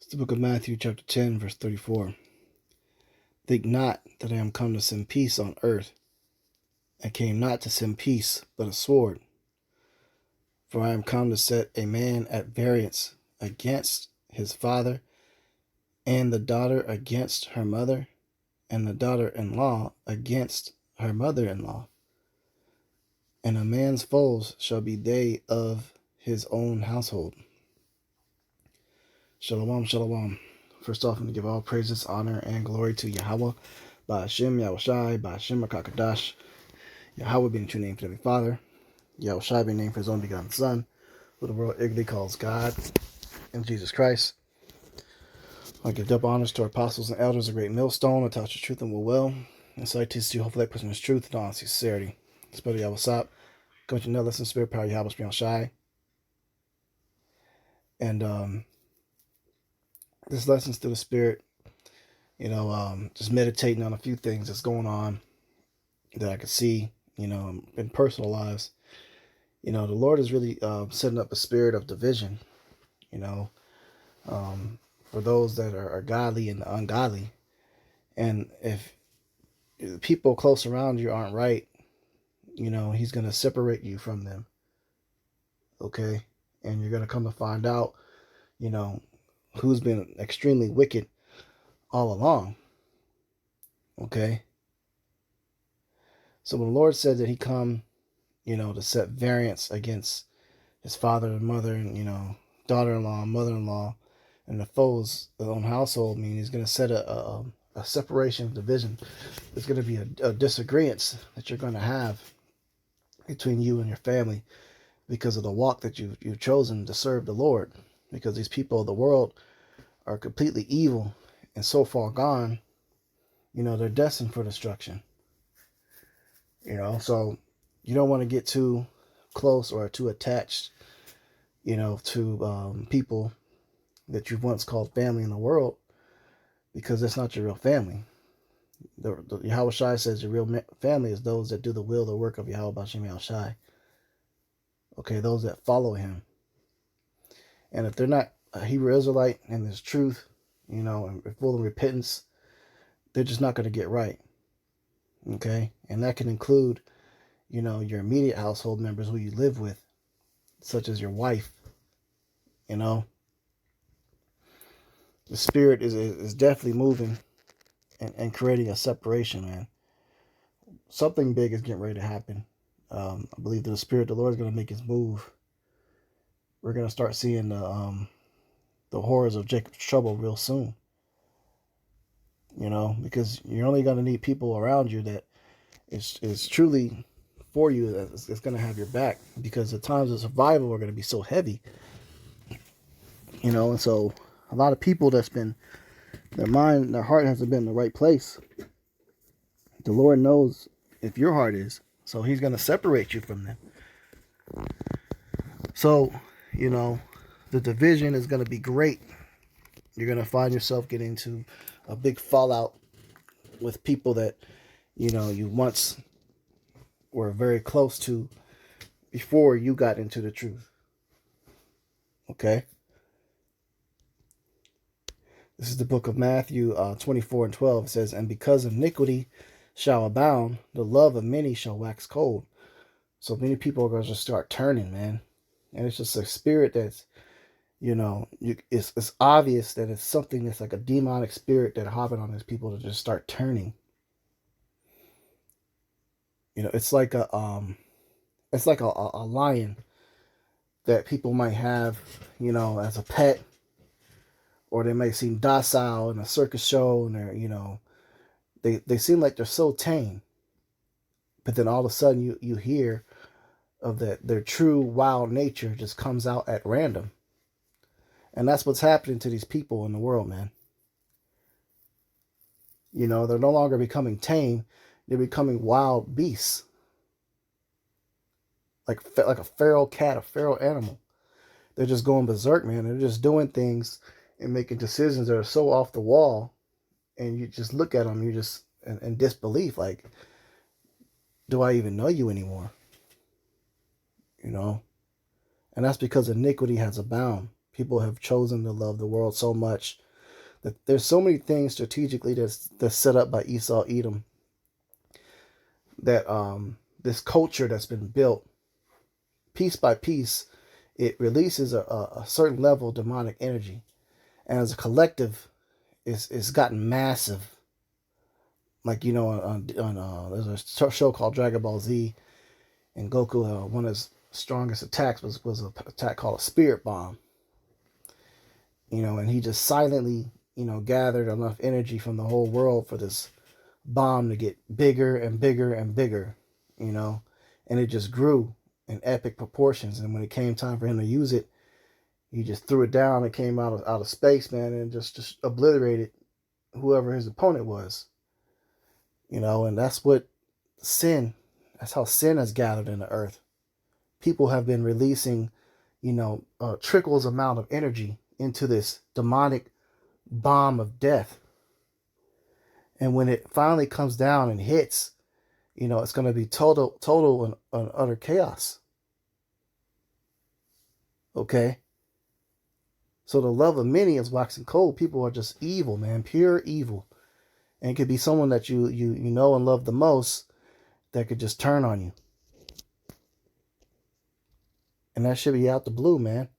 It's the book of Matthew, chapter 10, verse 34. Think not that I am come to send peace on earth. I came not to send peace, but a sword. For I am come to set a man at variance against his father, and the daughter against her mother, and the daughter-in-law against her mother-in-law. And a man's foes shall be they of his own household. Shalom, shalom. First off, I'm going to give all praises, honor, and glory to Yahweh, Ba'ashem Yahushai, Ba'ashem Rakakadash. Yahweh being the true name for the Father, Yahushai being named for his own begotten Son, who the world ignorantly calls God, and Jesus Christ. I give double honors to our apostles and elders, a great millstone, who taught you truth and will, and so I teach you hopefully that person is truth and honesty, sincerity. It's Brother Yahweh coming to another lesson, Spirit Power Yahweh being shy. And this lesson's through the Spirit, just meditating on a few things that's going on that I could see, in personal lives. The Lord is really setting up a spirit of division, for those that are godly and the ungodly. And if the people close around you aren't right, he's going to separate you from them. Okay? And you're going to come to find out, who's been extremely wicked all along. Okay? So when the Lord said that he come, to set variance against his father and mother and, daughter-in-law, mother-in-law, and the foes of their own household, meaning he's going to set a separation of division. There's going to be a disagreement that you're going to have between you and your family because of the walk that you've chosen to serve the Lord. Because these people of the world are completely evil and so far gone, they're destined for destruction. So you don't want to get too close or too attached, to people that you've once called family in the world, because that's not your real family. The Yahweh Shai says your real family is those that do the will, the work of Yahweh B'Shem Yahweh Shai. Okay, those that follow him. And if they're not a Hebrew Israelite and there's truth, and full of repentance, they're just not going to get right. Okay, and that can include, your immediate household members who you live with, such as your wife. The Spirit is definitely moving and creating a separation, man. Something big is getting ready to happen. I believe that the Spirit of the Lord is going to make his move. We're going to start seeing the horrors of Jacob's trouble real soon. Because you're only going to need people around you that is truly for you, that is going to have your back, because the times of survival are going to be so heavy. And so a lot of people that's been, their heart hasn't been in the right place. The Lord knows if your heart is, so he's going to separate you from them. So, the division is going to be great. You're going to find yourself getting into a big fallout with people that, you once were very close to before you got into the truth. Okay? This is the book of Matthew 24 and 12. It says, and because iniquity shall abound, the love of many shall wax cold. So many people are going to just start turning, man. And it's just a spirit that's, it's obvious that it's something that's like a demonic spirit that hopping on these people to just start turning. It's like a lion that people might have, as a pet, or they may seem docile in a circus show, and they seem like they're so tame, but then all of a sudden you hear of their true wild nature just comes out at random. And that's what's happening to these people in the world, man. They're no longer becoming tame. They're becoming wild beasts. Like a feral cat, a feral animal. They're just going berserk, man. They're just doing things and making decisions that are so off the wall. And you just look at them, you just in disbelief. Like, do I even know you anymore? And that's because iniquity has abound. People have chosen to love the world so much that there's so many things strategically that's set up by Esau Edom, that this culture that's been built piece by piece, it releases a certain level of demonic energy, and as a collective, it's gotten massive. Like, you know, there's a show called Dragon Ball Z, and Goku, one of his strongest attacks was an attack called a spirit bomb. You know, and he just silently, you know, gathered enough energy from the whole world for this bomb to get bigger and bigger and bigger, you know, and it just grew in epic proportions. And when it came time for him to use it, he just threw it down. It came out of space, man, and just obliterated whoever his opponent was, you know. And that's how sin has gathered in the earth. People have been releasing, you know, trickles amount of energy into this demonic bomb of death. And when it finally comes down and hits, you know, it's going to be total and utter chaos. Okay? So the love of many is waxing cold. People are just evil, man, pure evil. And it could be someone that you know and love the most that could just turn on you. And that should be out the blue, man.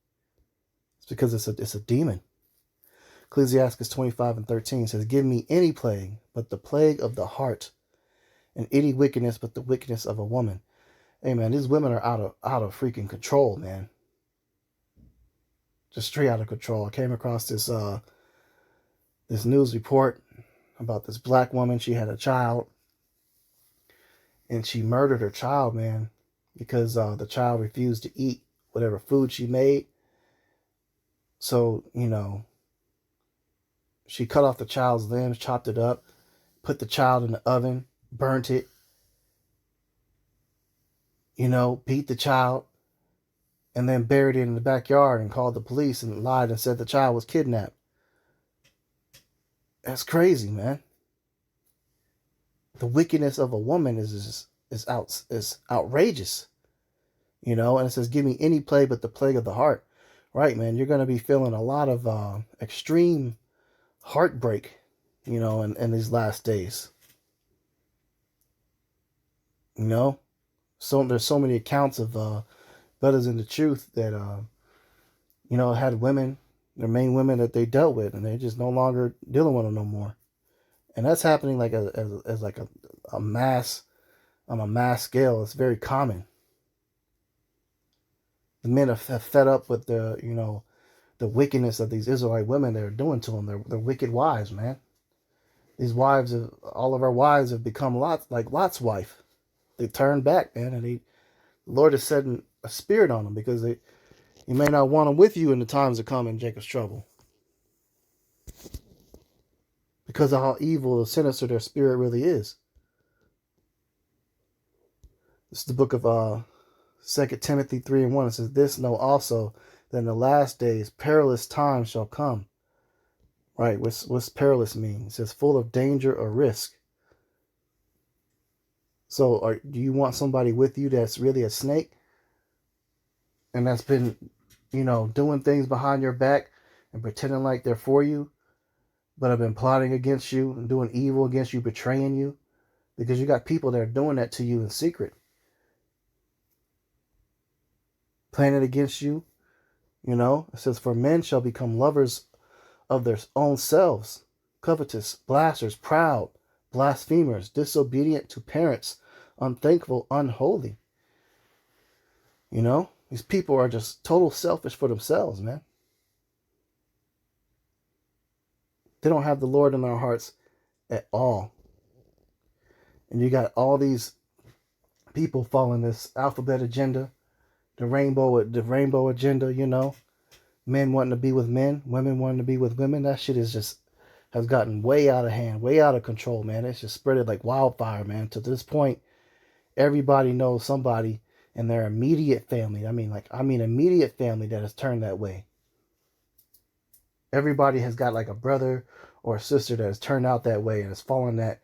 It's because it's a demon. Ecclesiastes 25:13 says, "Give me any plague but the plague of the heart, and any wickedness but the wickedness of a woman." Hey, man, these women are out of freaking control, man. Just straight out of control. I came across this news report about this black woman. She had a child, and she murdered her child, man, because the child refused to eat whatever food she made. So, you know, she cut off the child's limbs, chopped it up, put the child in the oven, burnt it, you know, beat the child, and then buried it in the backyard and called the police and lied and said the child was kidnapped. That's crazy, man. The wickedness of a woman is outrageous, you know. And it says, "Give me any plague but the plague of the heart." Right, man. You're going to be feeling a lot of extreme heartbreak, you know, in these last days. You know, so there's so many accounts of Brothers in the Truth that you know, had women, their main women that they dealt with, and they're just no longer dealing with them no more. And that's happening like as like a mass, on a mass scale. It's very common. The men have fed up with the, you know, the wickedness of these Israelite women they're doing to them. They're wicked wives, man. These wives, all of our wives have become like Lot's wife. They turned back, man, and the Lord is setting a spirit on them because you may not want them with you in the times to come in Jacob's trouble. Because of how evil and sinister their spirit really is. This is the book of 2 Timothy 3:1. It says, "This know also, that in the last days perilous times shall come." Right, what's perilous mean? It says full of danger or risk. So do you want somebody with you that's really a snake? And that's been, you know, doing things behind your back and pretending like they're for you, but have been plotting against you and doing evil against you, betraying you? Because you got people that are doing that to you in secret. Planning against you, you know. It says, "For men shall become lovers of their own selves, covetous, blasphemers, proud, blasphemers, disobedient to parents, unthankful, unholy." You know, these people are just total selfish for themselves, man. They don't have the Lord in their hearts at all. And you got all these people following this alphabet agenda, the rainbow agenda, you know. Men wanting to be with men, women wanting to be with women. That shit has gotten way out of hand, way out of control, man. It's just spreaded like wildfire, man. To this point, everybody knows somebody in their immediate family. I mean immediate family that has turned that way. Everybody has got like a brother or a sister that has turned out that way and has fallen that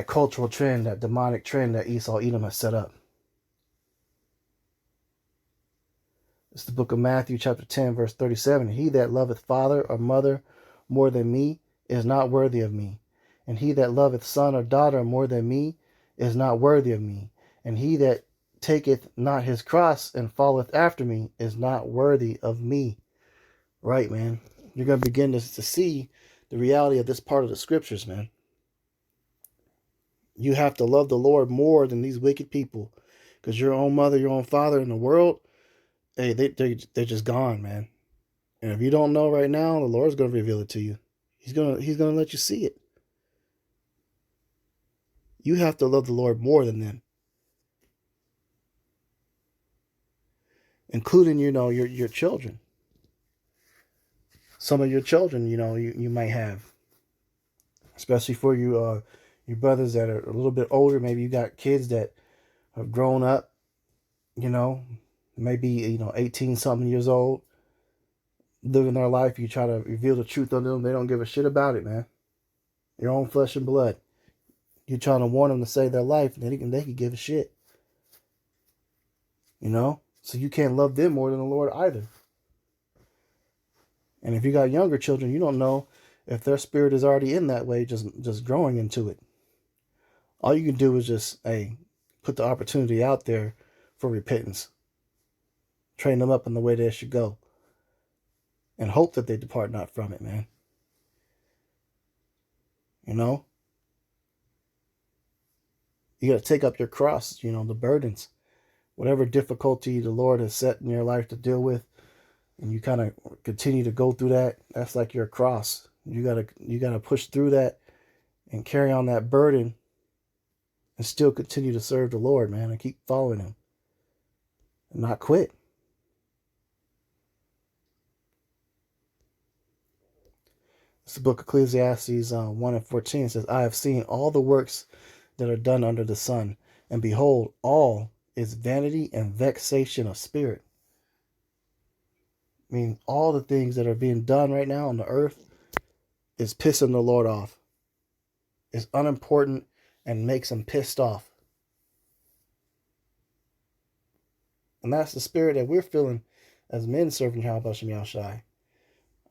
cultural trend, that demonic trend that Esau Edom has set up. It's the book of Matthew, chapter 10, verse 37. He that loveth father or mother more than me is not worthy of me. And he that loveth son or daughter more than me is not worthy of me. And he that taketh not his cross and followeth after me is not worthy of me. Right, man. You're going to begin to see the reality of this part of the scriptures, man. You have to love the Lord more than these wicked people. Because your own mother, your own father in the world, hey, they're just gone, man. And if you don't know right now, the Lord's going to reveal it to you. He's going to let you see it. You have to love the Lord more than them. Including, your children. Some of your children, you might have. Especially for you, your brothers that are a little bit older. Maybe you got kids that have grown up, maybe, 18-something years old, living their life. You try to reveal the truth on them. They don't give a shit about it, man. Your own flesh and blood. You're trying to warn them to save their life, and they can give a shit. So you can't love them more than the Lord either. And if you got younger children, you don't know if their spirit is already in that way, just growing into it. All you can do is just, put the opportunity out there for repentance. Train them up in the way they should go. And hope that they depart not from it, man. You got to take up your cross, the burdens. Whatever difficulty the Lord has set in your life to deal with, and you kind of continue to go through that, that's like your cross. You gotta push through that and carry on that burden and still continue to serve the Lord, man, and keep following him. And not quit. It's the book of Ecclesiastes 1:14. It says, I have seen all the works that are done under the sun, and behold, all is vanity and vexation of spirit. I mean, all the things that are being done right now on the earth is pissing the Lord off. It's unimportant and makes him pissed off. And that's the spirit that we're feeling as men serving Yahweh Shem Yahushai.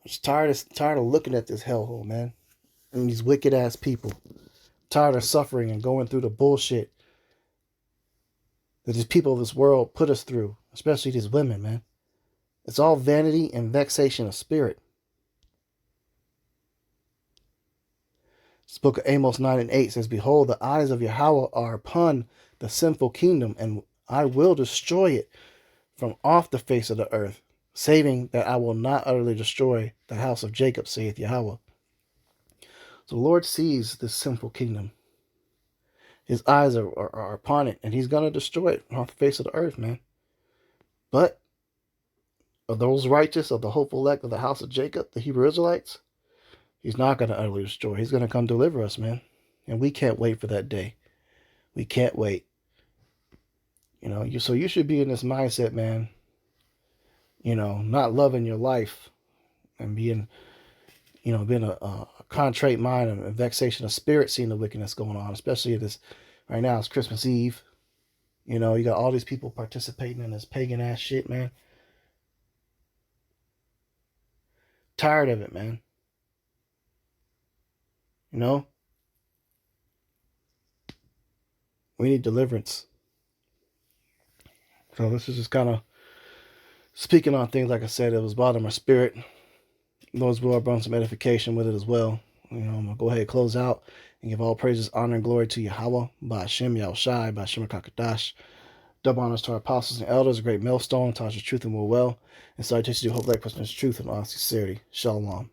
I'm just tired of looking at this hellhole, man. And these wicked ass people. Tired of suffering and going through the bullshit that these people of this world put us through. Especially these women, man. It's all vanity and vexation of spirit. This book of Amos 9:8 says, behold, the eyes of Yahweh are upon the sinful kingdom, and I will destroy it from off the face of the earth, saving that I will not utterly destroy the house of Jacob, saith Yahweh. So the Lord sees this sinful kingdom. His eyes are upon it, and he's going to destroy it off the face of the earth, man. But of those righteous, of the hopeful elect of the house of Jacob, the Hebrew Israelites, he's not going to utterly destroy. He's going to come deliver us, man. And we can't wait for that day. We can't wait. So you should be in this mindset, man. Not loving your life and being a contrite mind and a vexation of spirit, seeing the wickedness going on, especially this right now. It's Christmas Eve. You got all these people participating in this pagan ass shit, man. Tired of it, man. We need deliverance. So this is just kind of speaking on things, like I said, it was bothering my spirit. Lord's will, I brought some edification with it as well. I'm going to go ahead and close out and give all praises, honor, and glory to Yahweh, by Hashem Yahushai, by Hashem HaKadosh. Double honors to our apostles and elders, a great millstone, taught us truth and will well. And so I teach you hope, like, truth, and all sincerity. Shalom.